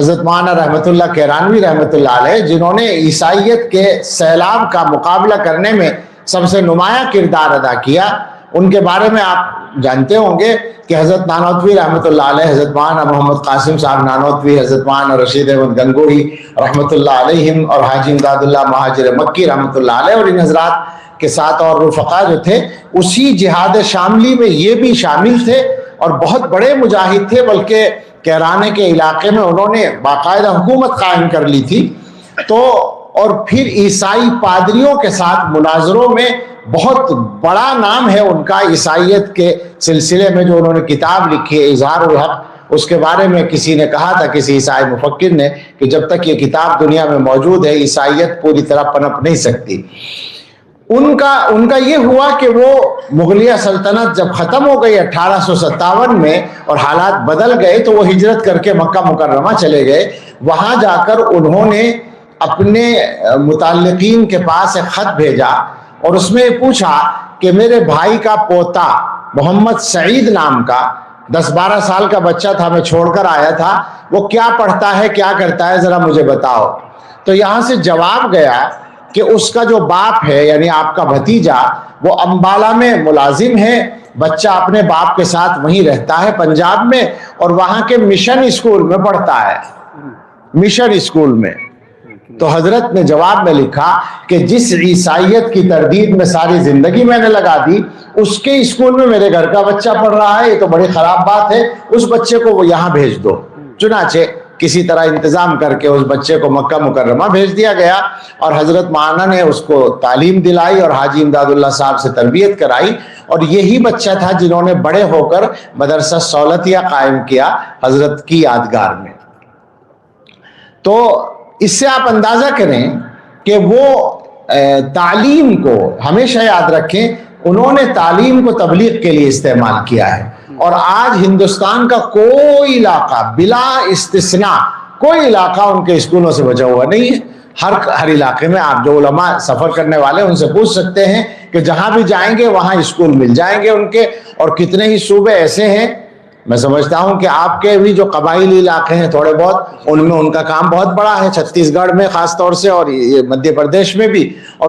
حضرت مولانا رحمۃ اللہ کیرانوی رحمۃ اللہ علیہ، جنہوں نے عیسائیت کے سیلاب کا مقابلہ کرنے میں سب سے نمایاں کردار ادا کیا، ان کے بارے میں آپ جانتے ہوں گے کہ حضرت نانوتوی رحمۃ اللہ علیہ، حضرت مولانا محمد قاسم صاحب نانوتوی، حضرت مولانا رشید احمد گنگوہی رحمۃ اللہ علیہم، اور حاجی امداد اللہ مہاجر مکی رحمۃ اللہ علیہ، اور ان حضرات کے ساتھ اور رفقا جو تھے اسی جہاد شاملی میں یہ بھی شامل تھے اور بہت بڑے مجاہد تھے، بلکہ کیرانے کے علاقے میں انہوں نے باقاعدہ حکومت قائم کر لی تھی۔ تو اور پھر عیسائی پادریوں کے ساتھ مناظروں میں بہت بڑا نام ہے ان کا عیسائیت کے سلسلے میں، جو انہوں نے کتاب لکھی ہے اظہار الحق۔ اس کے بارے میں کسی نے کہا تھا، کسی عیسائی مفکر نے، کہ جب تک یہ کتاب دنیا میں موجود ہے عیسائیت پوری طرح پنپ نہیں سکتی۔ ان کا یہ ہوا کہ وہ مغلیہ سلطنت جب ختم ہو گئی 1857 میں اور حالات بدل گئے، تو وہ ہجرت کر کے مکہ مکرمہ چلے گئے۔ وہاں جا کر انہوں نے اپنے متعلقین کے پاس ایک خط بھیجا اور اس میں پوچھا کہ میرے بھائی کا پوتا محمد سعید نام کا 10-12 سال کا بچہ تھا، میں چھوڑ کر آیا تھا، وہ کیا پڑھتا ہے، کیا کرتا ہے، ذرا مجھے بتاؤ۔ تو یہاں سے جواب گیا کہ اس کا جو باپ ہے، یعنی آپ کا بھتیجا، وہ امبالہ میں ملازم ہے، بچہ اپنے باپ کے ساتھ وہیں رہتا ہے پنجاب میں، اور وہاں کے مشن اسکول میں پڑھتا ہے، مشن اسکول میں۔ تو حضرت نے جواب میں لکھا کہ جس عیسائیت کی تردید میں ساری زندگی میں نے لگا دی، اس کے اسکول میں میرے گھر کا بچہ پڑھ رہا ہے، یہ تو بڑی خراب بات ہے، اس بچے کو وہ یہاں بھیج دو۔ چنانچہ کسی طرح انتظام کر کے اس بچے کو مکہ مکرمہ بھیج دیا گیا، اور حضرت مولانا نے اس کو تعلیم دلائی اور حاجی امداد اللہ صاحب سے تربیت کرائی، اور یہی بچہ تھا جنہوں نے بڑے ہو کر مدرسہ سولتیہ قائم کیا حضرت کی یادگار میں۔ تو اس سے آپ اندازہ کریں کہ وہ تعلیم کو ہمیشہ یاد رکھیں، انہوں نے تعلیم کو تبلیغ کے لیے استعمال کیا ہے، اور آج ہندوستان کا کوئی علاقہ بلا استثناء کوئی علاقہ ان کے اسکولوں سے بچا ہوا نہیں ہے۔ ہر علاقے میں آپ جو علماء سفر کرنے والے ان سے پوچھ سکتے ہیں کہ جہاں بھی جائیں گے وہاں اسکول مل جائیں گے ان کے، اور کتنے ہی صوبے ایسے ہیں، میں سمجھتا ہوں کہ آپ کے بھی جو قبائلی علاقے ہیں تھوڑے بہت، ان میں ان کا کام بہت بڑا ہے، چھتیس گڑھ میں خاص طور سے، اور یہ مدھیہ پردیش میں بھی، اور